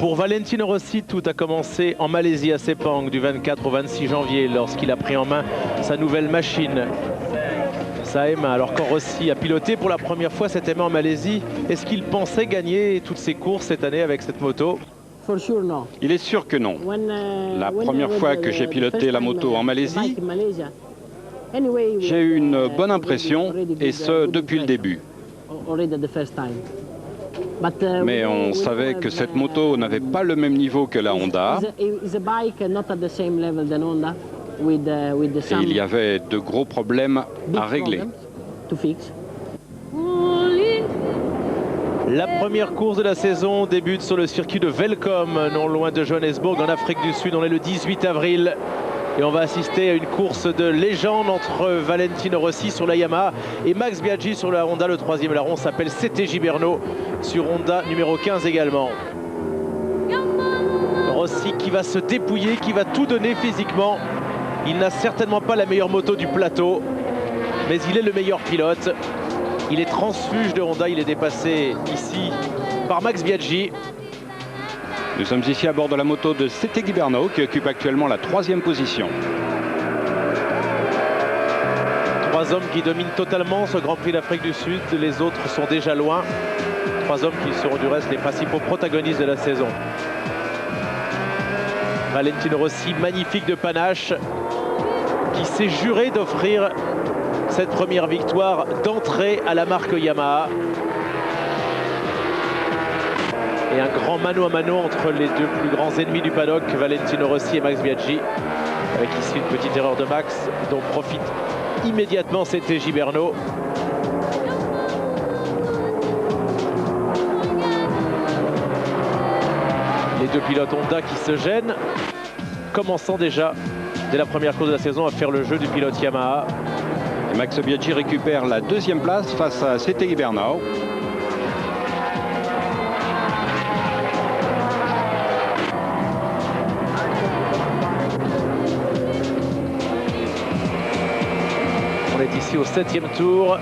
Pour Valentino Rossi, tout a commencé en Malaisie à Sepang du 24 au 26 janvier lorsqu'il a pris en main sa nouvelle machine. Sa M1, alors quand Rossi a piloté pour la première fois cette M1 en Malaisie, est-ce qu'il pensait gagner toutes ses courses cette année avec cette moto? Il est sûr que non. La première fois que j'ai piloté la moto en Malaisie, j'ai eu une bonne impression, et ce, depuis le début. Mais on savait que cette moto n'avait pas le même niveau que la Honda. Et il y avait de gros problèmes à régler. La première course de la saison débute sur le circuit de Welkom, non loin de Johannesburg, en Afrique du Sud. On est le 18 avril. Et on va assister à une course de légende entre Valentino Rossi sur la Yamaha et Max Biaggi sur la Honda. Le troisième larron s'appelle CT Gibernau sur Honda numéro 15 également. Rossi qui va se dépouiller, qui va tout donner physiquement. Il n'a certainement pas la meilleure moto du plateau, mais il est le meilleur pilote. Il est transfuge de Honda, il est dépassé ici par Max Biaggi. Nous sommes ici à bord de la moto de CT Gibernau qui occupe actuellement la 3e position. Trois hommes qui dominent totalement ce Grand Prix d'Afrique du Sud. Les autres sont déjà loin. Trois hommes qui seront du reste les principaux protagonistes de la saison. Valentino Rossi, magnifique de panache, qui s'est juré d'offrir cette première victoire d'entrée à la marque Yamaha. Et un grand mano à mano entre les deux plus grands ennemis du paddock, Valentino Rossi et Max Biaggi, avec ici une petite erreur de Max dont profite immédiatement CT Gibernau. Les deux pilotes Honda qui se gênent, commençant déjà dès la première course de la saison à faire le jeu du pilote Yamaha. Et Max Biaggi récupère la 2e place face à CT Gibernau. On est ici au 7e tour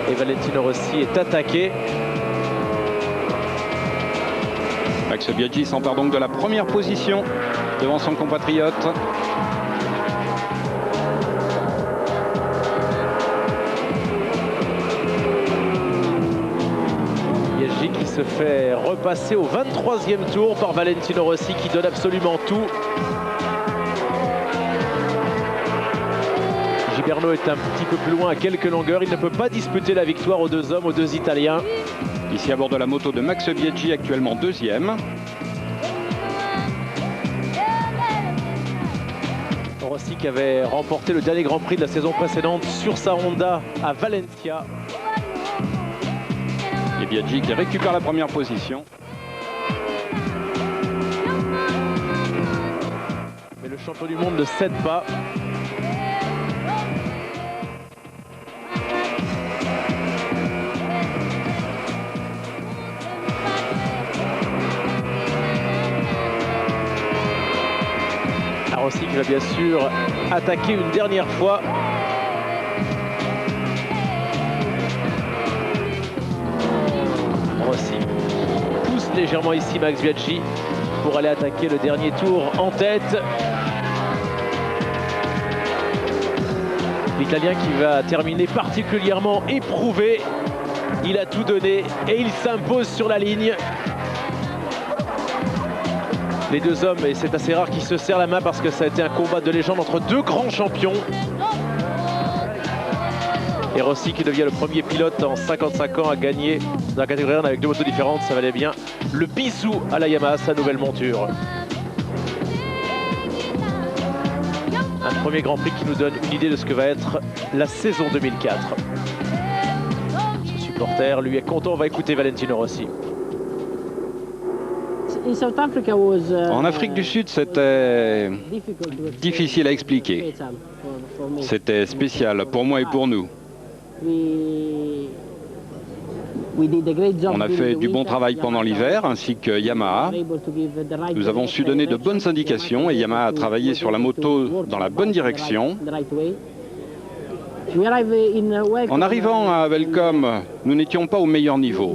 et Valentino Rossi est attaqué. Max Biaggi s'empare donc de la première position devant son compatriote. Biaggi qui se fait repasser au 23e tour par Valentino Rossi qui donne absolument tout. Gibernau est un petit peu plus loin à quelques longueurs. Il ne peut pas disputer la victoire aux deux hommes, aux deux Italiens. Ici à bord de la moto de Max Biaggi, actuellement 2e. Rossi qui avait remporté le dernier Grand Prix de la saison précédente sur sa Honda à Valencia. Et Biaggi qui récupère la première position. Mais le champion du monde ne cède pas. Rossi qui va bien sûr attaquer une dernière fois. Rossi pousse légèrement ici Max Biaggi pour aller attaquer le dernier tour en tête. L'Italien qui va terminer particulièrement éprouvé. Il a tout donné et il s'impose sur la ligne. Les deux hommes, et c'est assez rare, qui se serrent la main parce que ça a été un combat de légende entre deux grands champions. Et Rossi qui devient le premier pilote en 55 ans à gagner dans la catégorie 1 avec deux motos différentes, ça valait bien le bisou à la Yamaha, sa nouvelle monture. Un premier Grand Prix qui nous donne une idée de ce que va être la saison 2004. Ce supporter, lui, est content, on va écouter Valentino Rossi. En Afrique du Sud, c'était difficile à expliquer. C'était spécial pour moi et pour nous. On a fait du bon travail pendant l'hiver, ainsi que Yamaha. Nous avons su donner de bonnes indications et Yamaha a travaillé sur la moto dans la bonne direction. En arrivant à Welkom, nous n'étions pas au meilleur niveau.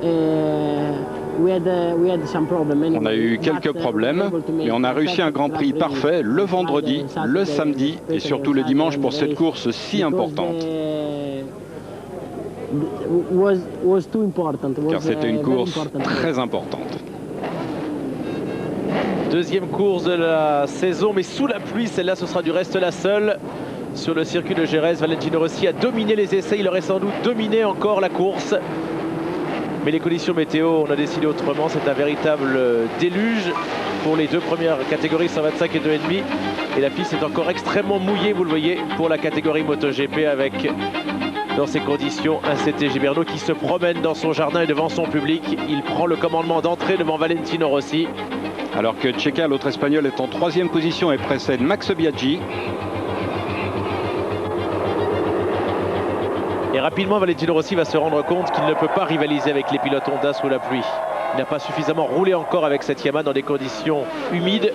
On a eu quelques problèmes, mais on a réussi un Grand Prix parfait le vendredi, le samedi et surtout le dimanche pour cette course si importante. Car c'était une course très importante. Deuxième course de la saison, mais sous la pluie. Celle-là, ce sera du reste la seule. Sur le circuit de Jerez, Valentino Rossi a dominé les essais. Il aurait sans doute dominé encore la course. Mais les conditions météo, on a décidé autrement. C'est un véritable déluge pour les deux premières catégories, 125 et 2,5. Et la piste est encore extrêmement mouillée, vous le voyez, pour la catégorie MotoGP avec, dans ces conditions, un CT Gibernau qui se promène dans son jardin et devant son public. Il prend le commandement d'entrée devant Valentino Rossi. Alors que Checa, l'autre espagnol, est en 3e position et précède Max Biaggi. Et rapidement, Valentino Rossi va se rendre compte qu'il ne peut pas rivaliser avec les pilotes Honda sous la pluie. Il n'a pas suffisamment roulé encore avec cette Yamaha dans des conditions humides.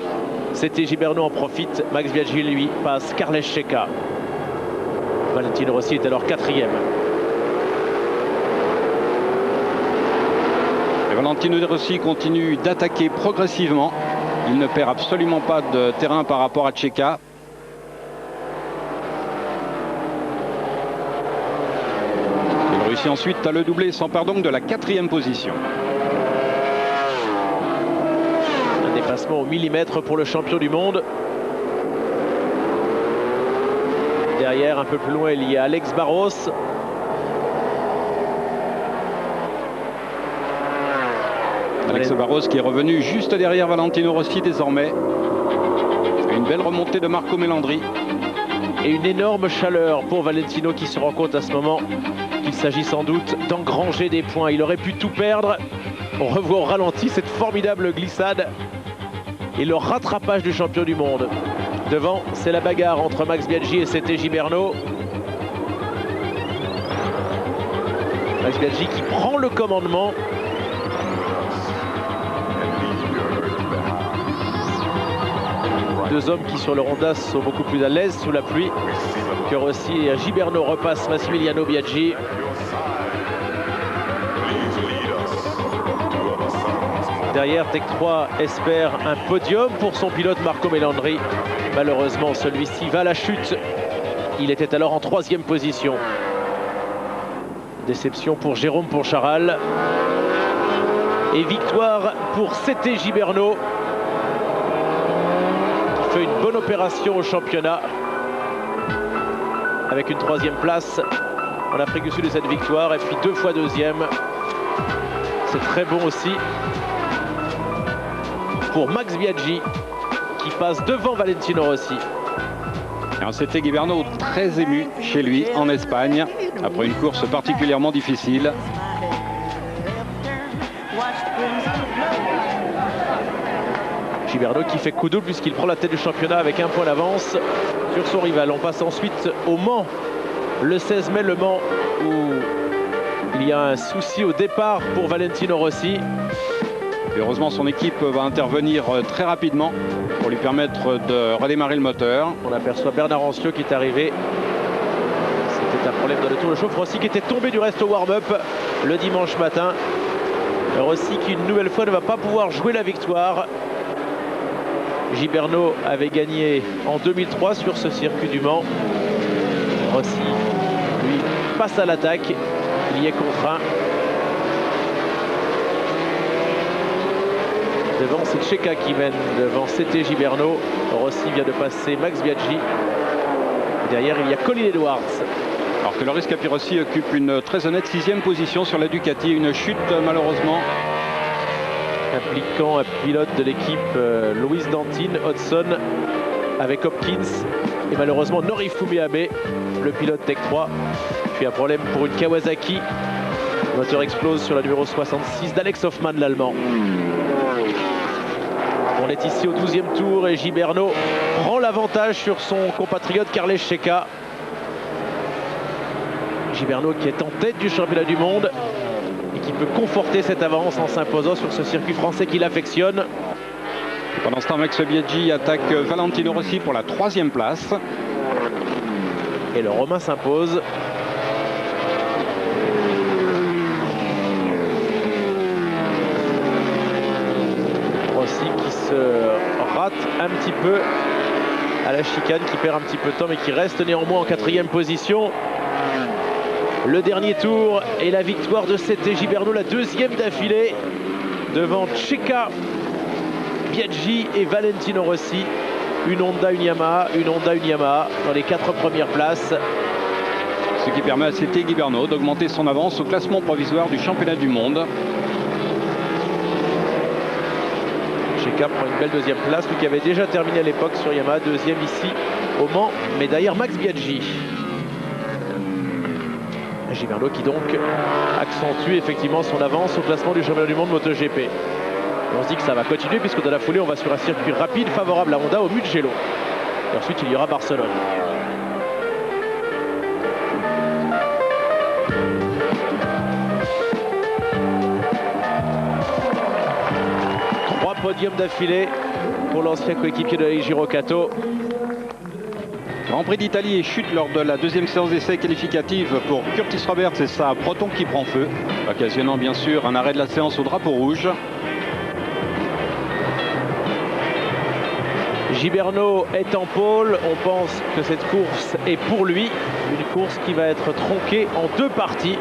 C'était Gibernau en profite. Max Biaggi, lui, passe Carles Checa. Valentino Rossi est alors 4e. Et Valentino Rossi continue d'attaquer progressivement. Il ne perd absolument pas de terrain par rapport à Checa. Réussit ensuite à le doubler, s'en part donc de la 4e position. Un dépassement au millimètre pour le champion du monde. Derrière, un peu plus loin, il y a Alex Barros. Alex Barros qui est revenu juste derrière Valentino Rossi désormais. Une belle remontée de Marco Melandri. Et une énorme chaleur pour Valentino qui se rend compte à ce moment qu'il s'agit sans doute d'engranger des points. Il aurait pu tout perdre. On revoit au ralenti cette formidable glissade et le rattrapage du champion du monde. Devant, c'est la bagarre entre Max Biaggi et CT Gibernau. Max Biaggi qui prend le commandement. Deux hommes qui sur le Honda sont beaucoup plus à l'aise sous la pluie que Rossi. Et Gibernau repasse Massimiliano Biaggi. Derrière, Tech 3 espère un podium pour son pilote Marco Melandri. Malheureusement, celui-ci va à la chute. Il était alors en 3e position. Déception pour Jérôme Poncharal. Et victoire pour CT Gibernau, qui fait une bonne opération au championnat. Avec une 3e place en Afrique du Sud de cette victoire. Et puis 2 fois 2e. C'est très bon aussi pour Max Biaggi, qui passe devant Valentino Rossi. C'était Gibernau très ému chez lui en Espagne, après une course particulièrement difficile. Gibernau qui fait coup double puisqu'il prend la tête du championnat avec 1 point d'avance sur son rival. On passe ensuite au Mans, le 16 mai, le Mans, où il y a un souci au départ pour Valentino Rossi. Et heureusement, son équipe va intervenir très rapidement pour lui permettre de redémarrer le moteur. On aperçoit Bernard Anciot qui est arrivé. C'était un problème dans le tour de chauffe. Rossi qui était tombé du reste au warm-up le dimanche matin. Rossi qui une nouvelle fois ne va pas pouvoir jouer la victoire. Gibernau avait gagné en 2003 sur ce circuit du Mans. Rossi, lui, passe à l'attaque. Il y est contraint. Devant, c'est Checa qui mène devant CT Gibernau. Rossi vient de passer Max Biaggi. Derrière, il y a Colin Edwards. Alors que Loris Capirossi occupe une très honnête 6e position sur la Ducati. Une chute, malheureusement, impliquant un pilote de l'équipe Luis Dantin, Hodgson, avec Hopkins. Et malheureusement, Norifumi Abe, le pilote Tech 3. Puis un problème pour une Kawasaki. Le moteur explose sur la numéro 66 d'Alex Hoffmann, l'Allemand. On est ici au 12e tour et Gibernau prend l'avantage sur son compatriote Carles Checa. Gibernau qui est en tête du championnat du monde et qui peut conforter cette avance en s'imposant sur ce circuit français qu'il affectionne. Et pendant ce temps, Max Biaggi attaque Valentino Rossi pour la 3e place. Et le Romain s'impose. se rate un petit peu à la chicane, qui perd un petit peu de temps, mais qui reste néanmoins en 4e position. Le dernier tour et la victoire de Sete Gibernau, la 2e d'affilée, devant Checa, Biaggi et Valentino Rossi. Une Honda, une Yamaha, une Honda, une Yamaha dans les 4 premières places. Ce qui permet à Sete Gibernau d'augmenter son avance au classement provisoire du championnat du monde. Checa prend une belle 2e place, lui qui avait déjà terminé à l'époque sur Yamaha, 2e ici au Mans, mais derrière Max Biaggi. Gibernau qui donc accentue effectivement son avance au classement du championnat du monde MotoGP. Et on se dit que ça va continuer puisque dans la foulée on va sur un circuit rapide favorable à Honda au Mugello. Et ensuite il y aura Barcelone. Podium d'affilée pour l'ancien coéquipier de Eijiro Kato. Grand Prix d'Italie et chute lors de la 2e séance d'essai qualificative pour Curtis Roberts et sa Proton qui prend feu, occasionnant bien sûr un arrêt de la séance au drapeau rouge. Gibernau est en pôle, on pense que cette course est pour lui, une course qui va être tronquée en 2 parties.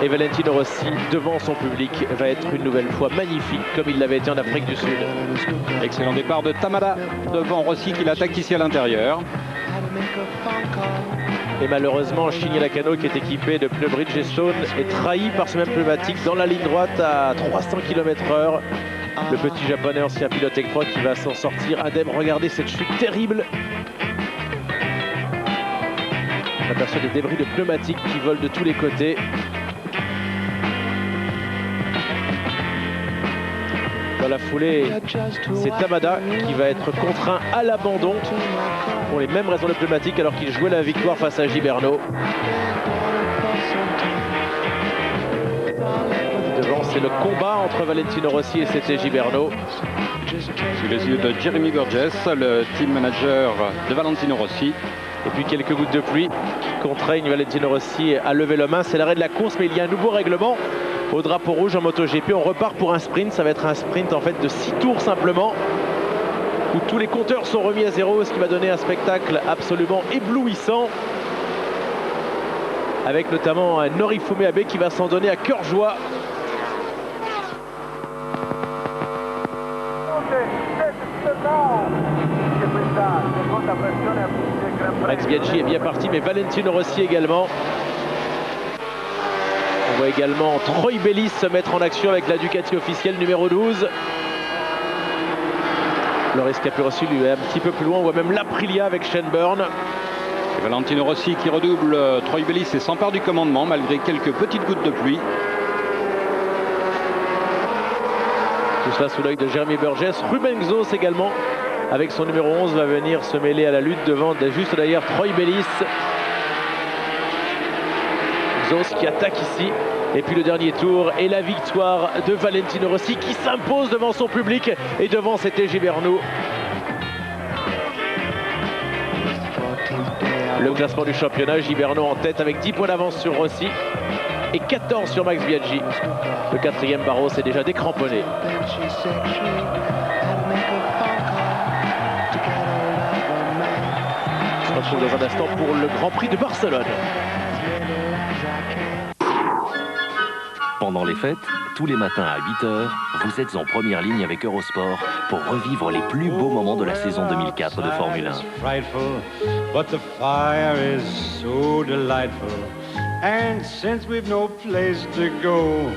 Et Valentino Rossi, devant son public, va être une nouvelle fois magnifique, comme il l'avait été en Afrique du Sud. Excellent départ de Tamada devant Rossi qui l'attaque ici à l'intérieur. Et malheureusement, Shinya Nakano, qui est équipé de pneus Bridgestone, est trahi par ce même pneumatique dans la ligne droite à 300 km/h. Le petit japonais, ancien pilote Tech 3, qui va s'en sortir indemne. Regardez cette chute terrible. On aperçoit des débris de pneumatiques qui volent de tous les côtés. Dans la foulée, c'est Tamada qui va être contraint à l'abandon pour les mêmes raisons de pneumatique alors qu'il jouait la victoire face à Gibernau. Devant, c'est le combat entre Valentino Rossi et Sete Gibernau. Sous les yeux de Jeremy Burgess, le team manager de Valentino Rossi. Et puis quelques gouttes de pluie qui contraignent Valentino Rossi à lever la main. C'est l'arrêt de la course, mais il y a un nouveau règlement au drapeau rouge en MotoGP. On repart pour un sprint. Ça va être un sprint en fait de 6 tours simplement, où tous les compteurs sont remis à zéro, ce qui va donner un spectacle absolument éblouissant, avec notamment un Norifume Abe qui va s'en donner à cœur joie. Max Biaggi est bien parti, mais Valentino Rossi également. On voit également Troy Bellis se mettre en action avec la Ducati officielle numéro 12. Loris Capirossi lui est un petit peu plus loin. On voit même l'Aprilia avec Shane Byrne. Et Valentino Rossi qui redouble Troy Bellis et s'empare du commandement malgré quelques petites gouttes de pluie. Tout cela sous l'œil de Jeremy Burgess. Ruben Xos également, avec son numéro 11, va venir se mêler à la lutte devant juste derrière Troy Bellis. Xos qui attaque ici. Et puis le dernier tour et la victoire de Valentino Rossi qui s'impose devant son public et devant Sete Gibernau. Le classement du championnat, Gibernau en tête avec 10 points d'avance sur Rossi et 14 sur Max Biaggi. Le 4e Barros est déjà décramponné. On se retrouve dans un instant pour le Grand Prix de Barcelone. Pendant les fêtes, tous les matins à 8 h, vous êtes en première ligne avec Eurosport pour revivre les plus beaux moments de la saison 2004 de Formule 1. But the fire is so delightful, and since we've no place to go,